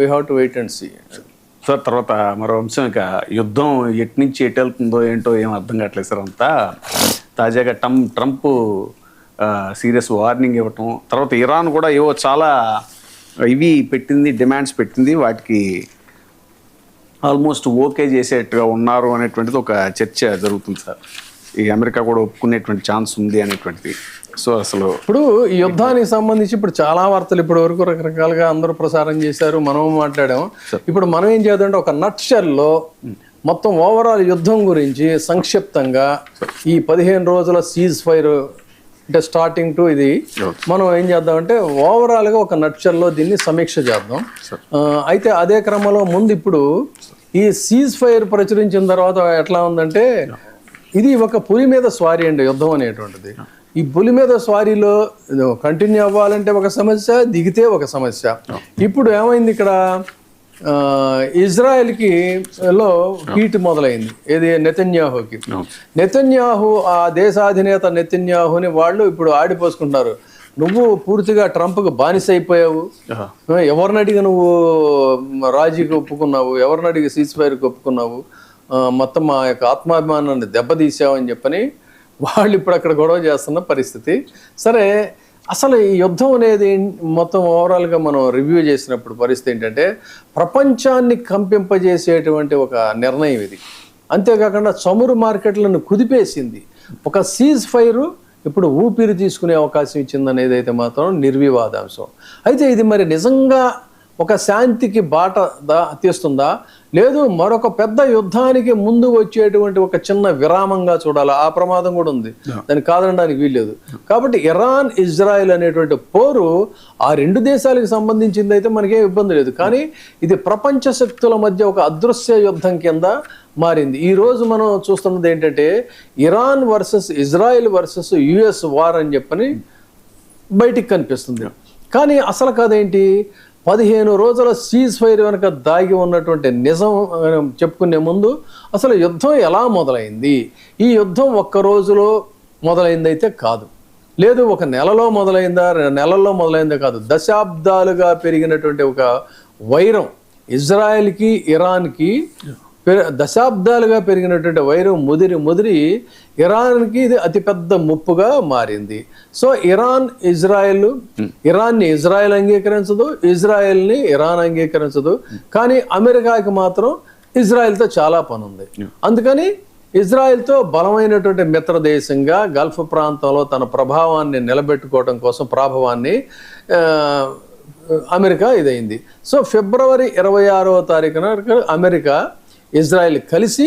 We have to wait and see. Sir తర్వాత మరో అంశం, ఇక యుద్ధం ఎటు నుంచి ఎటు వెళ్తుందో ఏంటో ఏం అర్థం కావట్లేదు సార్. అంతా తాజాగా ట్రంప్ సీరియస్ వార్నింగ్ ఇవ్వటం, తర్వాత ఇరాన్ కూడా ఏవో చాలా ఇవి పెట్టింది, డిమాండ్స్ పెట్టింది, వాటికి ఆల్మోస్ట్ ఓకే చేసేట్టుగా ఉన్నారు అనేటువంటిది ఒక చర్చ జరుగుతుంది సార్. ఈ అమెరికా కూడా ఒప్పుకునేటువంటి ఛాన్స్ ఉంది అనేటువంటిది. సో అసలు ఇప్పుడు ఈ యుద్ధానికి సంబంధించి ఇప్పుడు చాలా వార్తలు ఇప్పటి వరకు రకరకాలుగా అందరూ ప్రసారం చేశారు, మనం మాట్లాడాము. ఇప్పుడు మనం ఏం చేద్దామంటే ఒక నట్షెల్లో మొత్తం ఓవరాల్ యుద్ధం గురించి సంక్షిప్తంగా ఈ 15 రోజుల సీజ్ ఫైర్ అంటే స్టార్టింగ్ టు ఇది మనం ఏం చేద్దామంటే ఓవరాల్గా ఒక నట్షెల్లో దీన్ని సమీక్ష చేద్దాం. అయితే అదే క్రమంలో ముందు ఇప్పుడు ఈ సీజ్ ఫైర్ ప్రచురించిన తర్వాత ఎట్లా ఉందంటే ఇది ఒక పులి మీద స్వారీ అండి యుద్ధం అనేటువంటిది. ఈ పులి మీద స్వారీలో కంటిన్యూ అవ్వాలంటే ఒక సమస్య, దిగితే ఒక సమస్య. ఇప్పుడు ఏమైంది ఇక్కడ ఇజ్రాయెల్కి లో హీట్ మొదలైంది. ఏది నెతన్యాహుకి. నెతన్యాహు ఆ దేశాధినేత నెతన్యాహుని వాళ్ళు ఇప్పుడు ఆడిపోసుకుంటున్నారు. నువ్వు పూర్తిగా ట్రంప్కి బానిస అయిపోయావు, ఎవరిని అడిగి నువ్వు రాజీకి ఒప్పుకున్నావు, ఎవరిని అడిగి సీజ్ ఫైర్కి ఒప్పుకున్నావు, మొత్తం మా యొక్క ఆత్మాభిమానాన్ని దెబ్బతీసావు అని చెప్పని వాళ్ళు ఇప్పుడు అక్కడ గొడవ చేస్తున్న పరిస్థితి. సరే, అసలు ఈ యుద్ధం అనేది మొత్తం ఓవరాల్గా మనం రివ్యూ చేసినప్పుడు పరిస్థితి ఏంటంటే ప్రపంచాన్ని కంపింపజేసేటువంటి ఒక నిర్ణయం ఇది. అంతేకాకుండా చమురు మార్కెట్లను కుదిపేసింది. ఒక సీజ్ ఫైరు ఇప్పుడు ఊపిరి తీసుకునే అవకాశం ఇచ్చిందని ఏదైతే మాత్రం నిర్వివాదాంశం. అయితే ఇది మరి నిజంగా ఒక శాంతికి బాట తీస్తుందా, లేదు మరొక పెద్ద యుద్ధానికి ముందు వచ్చేటువంటి ఒక చిన్న విరామంగా చూడాలా? ఆ ప్రమాదం కూడా ఉంది, దాన్ని కాదనడానికి వీల్లేదు. కాబట్టి ఇరాన్ ఇజ్రాయెల్ అనేటువంటి పోరు ఆ రెండు దేశాలకు సంబంధించింది అయితే మనకేం ఇబ్బంది లేదు. కానీ ఇది ప్రపంచ శక్తుల మధ్య ఒక అదృశ్య యుద్ధం కింద మారింది. ఈ రోజు మనం చూస్తున్నది ఏంటంటే Iran versus Israel versus US war అని చెప్పని బయటికి కనిపిస్తుంది. కానీ అసలు కదేంటి, 15 రోజుల సీజ్ ఫైర్ వెనక దాగి ఉన్నటువంటి నిజం చెప్పుకునే ముందు అసలు యుద్ధం ఎలా మొదలైంది? ఈ యుద్ధం ఒక్క రోజులో మొదలైందైతే కాదు, లేదు ఒక నెలలో మొదలైందా, 2 నెలల్లో మొదలైందా కాదు. దశాబ్దాలుగా పెరిగినటువంటి ఒక వైరం ఇజ్రాయెల్కి ఇరాన్కి దశాబ్దాలుగా పెరిగినటువంటి వైరం ముదిరి ఇరాన్కి ఇది అతిపెద్ద ముప్పుగా మారింది. సో ఇరాన్ని ఇజ్రాయెల్ అంగీకరించదు, ఇజ్రాయెల్ని ఇరాన్ అంగీకరించదు. కానీ అమెరికాకి మాత్రం ఇజ్రాయెల్తో చాలా పని ఉంది. అందుకని ఇజ్రాయెల్తో బలమైనటువంటి మిత్ర దేశంగా గల్ఫ్ ప్రాంతంలో తన ప్రభావాన్ని నిలబెట్టుకోవడం కోసం ప్రాభవాన్ని అమెరికా ఇదైంది. సో ఫిబ్రవరి 26వ తారీఖున అమెరికా ఇజ్రాయెల్ కలిసి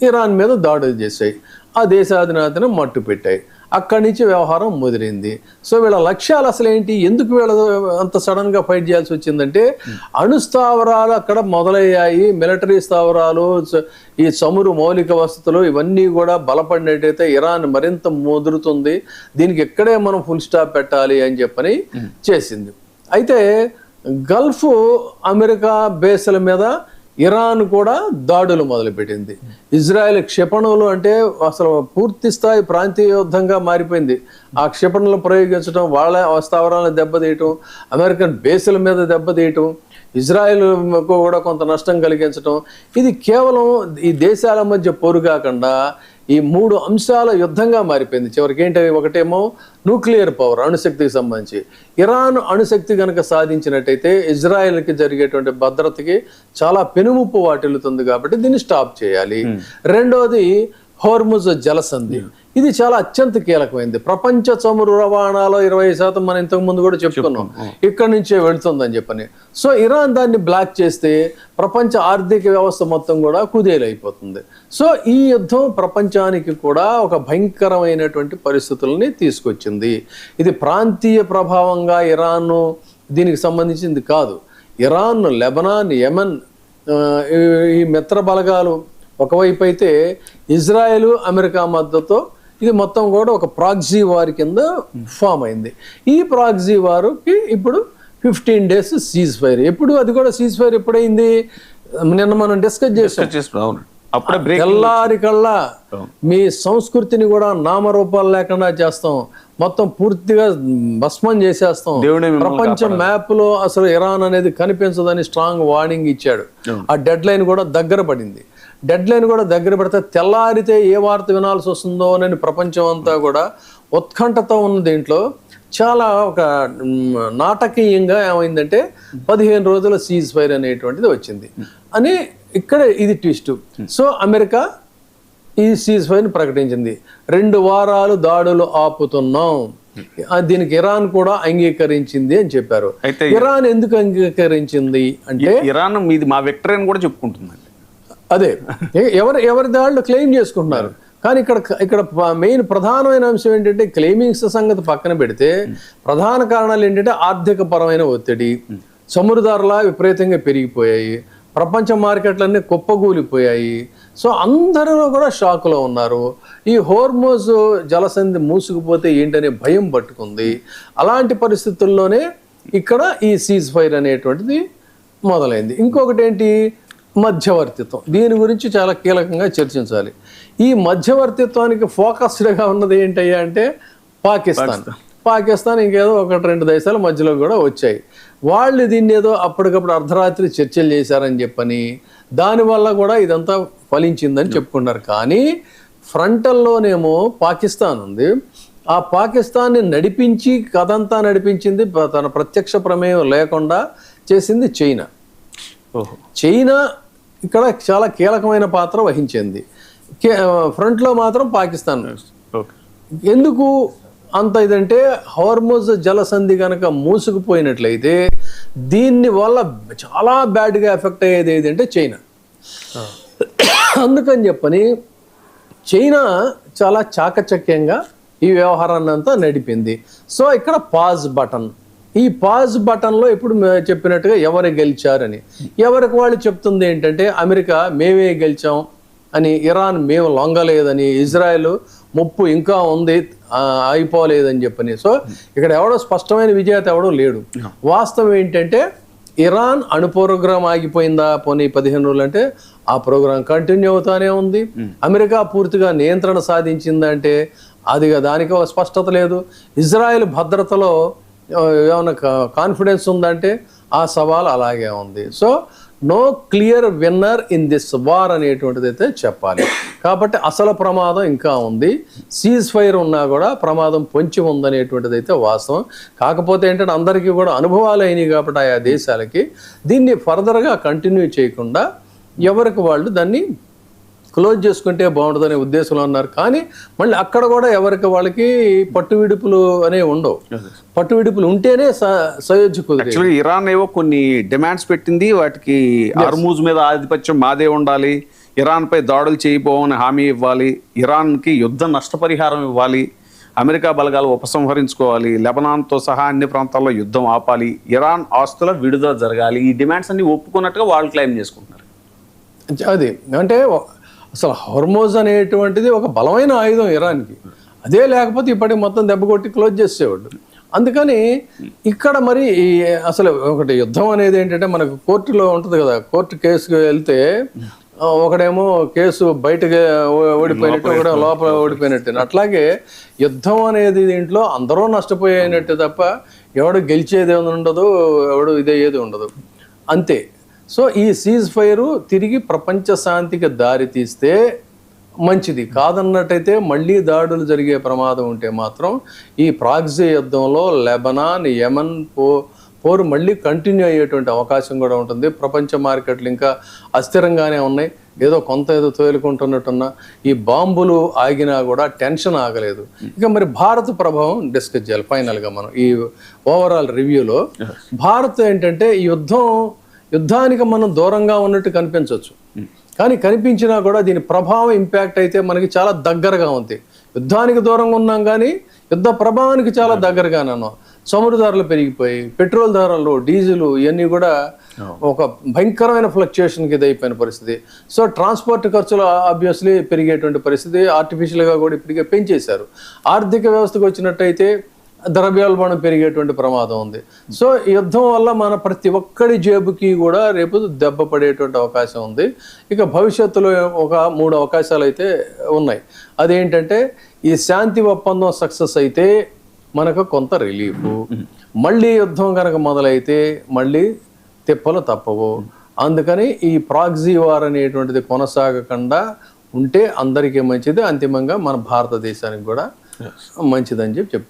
ఇరాన్ మీద దాడులు చేశాయి, ఆ దేశాధినేతను మట్టు పెట్టాయి. అక్కడి నుంచి వ్యవహారం ముదిరింది. సో వీళ్ళ లక్ష్యాలు అసలు ఏంటి, ఎందుకు వీళ్ళ అంత సడన్గా ఫైట్ చేయాల్సి వచ్చిందంటే అణుస్థావరాలు అక్కడ మొదలయ్యాయి, మిలిటరీ స్థావరాలు, ఈ చమురు మౌలిక వసతులు ఇవన్నీ కూడా బలపడినట్టయితే ఇరాన్ మరింత ముదురుతుంది, దీనికి ఎక్కడే మనం ఫుల్ స్టాప్ పెట్టాలి అని చెప్పని చేసింది. అయితే గల్ఫ్ అమెరికా బేస్ల మీద ఇరాన్ కూడా దాడులు మొదలుపెట్టింది. ఇజ్రాయెల్ క్షిపణులు అంటే అసలు పూర్తి స్థాయి ప్రాంతీయ యుద్ధంగా మారిపోయింది. ఆ క్షిపణులు ప్రయోగించడం, వాళ్ళ స్థావరాలను దెబ్బతీయటం, అమెరికన్ బేసుల మీద దెబ్బతీయటం, ఇజ్రాయెల్ కూడా కొంత నష్టం కలిగించడం, ఇది కేవలం ఈ దేశాల మధ్య పోరు కాకుండా ఈ 3 అంశాల యుద్ధంగా మారిపోయింది. చివరికి ఏంటి, ఒకటేమో న్యూక్లియర్ పవర్, అణుశక్తికి సంబంధించి. ఇరాన్ అణుశక్తి కనుక సాధించినట్టయితే ఇజ్రాయెల్కి జరిగేటువంటి భద్రతకి చాలా పెనుముప్పు వాటిల్లుతుంది, కాబట్టి దీన్ని స్టాప్ చేయాలి. రెండోది హోర్ముజ్ జలసంధి, ఇది చాలా అత్యంత కీలకమైంది. ప్రపంచ చమురు రవాణాలో 20% మనం ఇంతకు ముందు కూడా చెప్పుకున్నాం, ఇక్కడి నుంచే వెళుతుందని చెప్పని. సో ఇరాన్ దాన్ని బ్లాక్ చేస్తే ప్రపంచ ఆర్థిక వ్యవస్థ మొత్తం కూడా కుదేలైపోతుంది. సో ఈ యుద్ధం ప్రపంచానికి కూడా ఒక భయంకరమైనటువంటి పరిస్థితులని తీసుకొచ్చింది. ఇది ప్రాంతీయ ప్రభావంగా ఇరాన్ దీనికి సంబంధించింది కాదు. ఇరాన్, లెబనాన్, యెమెన్ ఈ మిత్ర బలగాలు ఒకవైపు అయితే ఇజ్రాయెల్ అమెరికా మద్దతుతో ఇది మొత్తం కూడా ఒక ప్రాక్సీ వార్ కింద ఫామ్ అయింది. ఈ ప్రాక్సీ వారుకి ఇప్పుడు 15 days సీజ్ ఫైర్. ఎప్పుడు అది కూడా సీజ్ ఫైర్ ఎప్పుడైంది, నిన్న మనం డిస్కస్ చేసాం. అప్పుడే బ్రేక్. తెల్లారి కల్లా మీ సంస్కృతిని కూడా నామరూపాలు లేకుండా చేస్తాం, మొత్తం పూర్తిగా భస్మం చేసేస్తాం, ప్రపంచ మ్యాప్ లో అసలు ఇరాన్ అనేది కనిపించదని స్ట్రాంగ్ వార్నింగ్ ఇచ్చాడు. ఆ డెడ్ లైన్ కూడా దగ్గర పడింది. డెడ్ లైన్ కూడా దగ్గర పడితే తెల్లారితే ఏ వార్త వినాల్సి వస్తుందో అని ప్రపంచం అంతా కూడా ఉత్కంఠతో ఉన్న దీంట్లో చాలా ఒక నాటకీయంగా ఏమైందంటే 15 రోజుల సీజ్ ఫైర్ అనేటువంటిది వచ్చింది అని ఇక్కడ ఇది ట్విస్ట్. సో అమెరికా ఈ సీజ్ ఫైర్ని ప్రకటించింది. 2 వారాలు దాడులు ఆపుతున్నాం, దీనికి ఇరాన్ కూడా అంగీకరించింది అని చెప్పారు. అయితే ఇరాన్ ఎందుకు అంగీకరించింది అంటే ఇరాన్ మీది మా విక్టరీ అని కూడా చెప్పుకుంటుందండి. అదే ఎవరి దాళ్ళు క్లెయిమ్ చేసుకుంటున్నారు. కానీ ఇక్కడ మెయిన్ ప్రధానమైన అంశం ఏంటంటే క్లెయిమింగ్స్ సంగతి పక్కన పెడితే ప్రధాన కారణాలు ఏంటంటే ఆర్థిక పరమైన ఒత్తిడి, చమురుదారులా విపరీతంగా పెరిగిపోయాయి, ప్రపంచ మార్కెట్లన్నీ కుప్పగూలిపోయాయి. సో అందరూ కూడా షాక్లో ఉన్నారు. ఈ హోర్మోజ్ జలసంధి మూసుకుపోతే ఏంటనే భయం పట్టుకుంది. అలాంటి పరిస్థితుల్లోనే ఇక్కడ ఈ సీజ్ ఫైర్ అనేటువంటిది మొదలైంది. ఇంకొకటి ఏంటి, మధ్యవర్తిత్వం. దీని గురించి చాలా కీలకంగా చర్చించాలి. ఈ మధ్యవర్తిత్వానికి ఫోకస్డ్గా ఉన్నది ఏంటయ్యా అంటే పాకిస్తాన్ ఇంకేదో 1-2 దేశాల మధ్యలో కూడా వచ్చాయి. వాళ్ళు దీన్ని ఏదో అప్పటికప్పుడు అర్ధరాత్రి చర్చలు చేశారని చెప్పని దానివల్ల కూడా ఇదంతా ఫలించిందని చెప్పుకున్నారు. కానీ ఫ్రంటల్లోనేమో పాకిస్తాన్ ఉంది. ఆ పాకిస్తాన్ని నడిపించి కథంతా నడిపించింది, తన ప్రత్యక్ష ప్రమేయం లేకుండా చేసింది చైనా. చైనా ఇక్కడ చాలా కీలకమైన పాత్ర వహించింది. ఫ్రంట్లో మాత్రం పాకిస్తాన్. ఎందుకు అంత ఇదంటే హోర్ముజ్ జలసంధి కనుక మూసుకుపోయినట్లయితే దీన్ని వల్ల చాలా బ్యాడ్గా ఎఫెక్ట్ అయ్యేది ఏదంటే చైనా. అందుకని చెప్పని చైనా చాలా చాకచక్యంగా ఈ వ్యవహారాన్ని అంతా నడిపింది. సో ఇక్కడ పాజ్ బటన్, ఈ పాజ్ బటన్లో ఇప్పుడు చెప్పినట్టుగా ఎవరు గెలిచారని ఎవరికి వాళ్ళు చెప్తుంది ఏంటంటే అమెరికా మేమే గెలిచాం అని, ఇరాన్ మేము లొంగలేదని, ఇజ్రాయెల్ ముప్పు ఇంకా ఉంది అయిపోలేదని చెప్పని. సో ఇక్కడ ఎవడో స్పష్టమైన విజేత ఎవడో లేడు. వాస్తవం ఏంటంటే ఇరాన్ అణు ప్రోగ్రాం ఆగిపోయిందా పోనీ 15 రోజులు అంటే ఆ ప్రోగ్రాం కంటిన్యూ అవుతానే ఉంది. అమెరికా పూర్తిగా నియంత్రణ సాధించిందంటే అది దానికి ఒక స్పష్టత లేదు. ఇజ్రాయెల్ భద్రతలో ఏమైనా కాన్ఫిడెన్స్ ఉందంటే ఆ సవాల్ అలాగే ఉంది. So no clear winner in this war అనేటువంటిది అయితే చెప్పాలి. కాబట్టి అసలు ప్రమాదం ఇంకా ఉంది. సీజ్ ఫైర్ ఉన్నా కూడా ప్రమాదం పొంచి ఉందనేటువంటిది అయితే వాస్తవం. కాకపోతే ఏంటంటే అందరికీ కూడా అనుభవాలు అయినాయి కాబట్టి ఆయా దేశాలకి దీన్ని ఫర్దర్గా కంటిన్యూ చేయకుండా ఎవరికి వాళ్ళు దాన్ని క్లోజ్ చేసుకుంటే బాగుంటుందనే ఉద్దేశంలో ఉన్నారు. కానీ మళ్ళీ అక్కడ కూడా ఎవరికి వాళ్ళకి పట్టు విడుపులు అనేవి ఉండవు. పట్టు విడుపులు ఉంటేనే సయోధ్య కుదిరేది. యాక్చువల్లీ ఇరాన్ ఏవో కొన్ని డిమాండ్స్ పెట్టింది, వాటికి హార్మూజ్ మీద ఆధిపత్యం మాదే ఉండాలి, ఇరాన్పై దాడులు చేయబోమని హామీ ఇవ్వాలి, ఇరాన్కి యుద్ధ నష్టపరిహారం ఇవ్వాలి, అమెరికా బలగాలు ఉపసంహరించుకోవాలి, లెబనాన్తో సహా అన్ని ప్రాంతాల్లో యుద్ధం ఆపాలి, ఇరాన్ ఆస్తుల విడుదల జరగాలి. ఈ డిమాండ్స్ అన్ని ఒప్పుకున్నట్టుగా వాళ్ళు క్లెయిమ్ చేసుకుంటున్నారు. అది అంటే అసలు హోర్మోజ్ అనేటువంటిది ఒక బలమైన ఆయుధం ఇరాన్కి. అదే లేకపోతే ఇప్పటికి మొత్తం దెబ్బ కొట్టి క్లోజ్ చేసేవాడు. అందుకని ఇక్కడ మరి అసలు ఒకటి యుద్ధం అనేది ఏంటంటే మనకు కోర్టులో ఉంటుంది కదా, కోర్టు కేసుకు వెళ్తే ఒకడేమో కేసు బయటకు ఓడిపోయినట్టు, ఒకడే లోపల ఓడిపోయినట్టు. అట్లాగే యుద్ధం అనేది దీంట్లో అందరూ నష్టపోయినట్టు తప్ప ఎవడు గెలిచేది ఉండదు, ఎవడు ఇదేది ఉండదు, అంతే. సో ఈ సీజ్ ఫైరు తిరిగి ప్రపంచ శాంతికి దారి తీస్తే మంచిది. కాదన్నట్టయితే మళ్ళీ దాడులు జరిగే ప్రమాదం ఉంటే మాత్రం ఈ ప్రాక్సీ యుద్ధంలో లెబనాన్, యెమెన్ పోరు మళ్ళీ కంటిన్యూ అయ్యేటువంటి అవకాశం కూడా ఉంటుంది. ప్రపంచ మార్కెట్లు ఇంకా అస్థిరంగానే ఉన్నాయి. ఏదో తోలుకుంటున్నట్టున్నా ఈ బాంబులు ఆగినా కూడా టెన్షన్ ఆగలేదు. ఇక మరి భారత్ ప్రభావం డిస్కస్ చేయాలి ఫైనల్గా మనం ఈ ఓవరాల్ రివ్యూలో. భారత్ ఏంటంటే ఈ యుద్ధానికి మనం దూరంగా ఉన్నట్టు కనిపించవచ్చు, కానీ కనిపించినా కూడా దీని ప్రభావం ఇంపాక్ట్ అయితే మనకి చాలా దగ్గరగా ఉంది. యుద్ధానికి దూరంగా ఉన్నాం కానీ యుద్ధ ప్రభావానికి చాలా దగ్గరగానే ఉన్నాం. చమురు ధరలు పెరిగిపోయి, పెట్రోల్ ధరలు, డీజిల్ ఇవన్నీ కూడా ఒక భయంకరమైన ఫ్లక్చుయేషన్కి ఇదైపోయిన పరిస్థితి. సో ట్రాన్స్పోర్ట్ ఖర్చులు ఆబ్వియస్లీ పెరిగేటువంటి పరిస్థితి. ఆర్టిఫిషియల్గా కూడా ఇప్పటికే పెంచేశారు. ఆర్థిక వ్యవస్థకు వచ్చినట్టయితే ద్రవ్యోల్బణం పెరిగేటువంటి ప్రమాదం ఉంది. సో ఈ యుద్ధం వల్ల మన ప్రతి ఒక్కడి జేబుకి కూడా రేపు దెబ్బ పడేటువంటి అవకాశం ఉంది. ఇక భవిష్యత్తులో ఒక 3 అవకాశాలు అయితే ఉన్నాయి. అదేంటంటే ఈ శాంతి ఒప్పందం సక్సెస్ అయితే మనకు కొంత రిలీఫ్, మళ్ళీ యుద్ధం కనుక మొదలైతే మళ్ళీ తిప్పలు తప్పవు. అందుకని ఈ ప్రాక్సీ వార్ అనేటువంటిది కొనసాగకుండా ఉంటే అందరికీ మంచిది, అంతిమంగా మన భారతదేశానికి కూడా మంచిదని చెప్పుకో.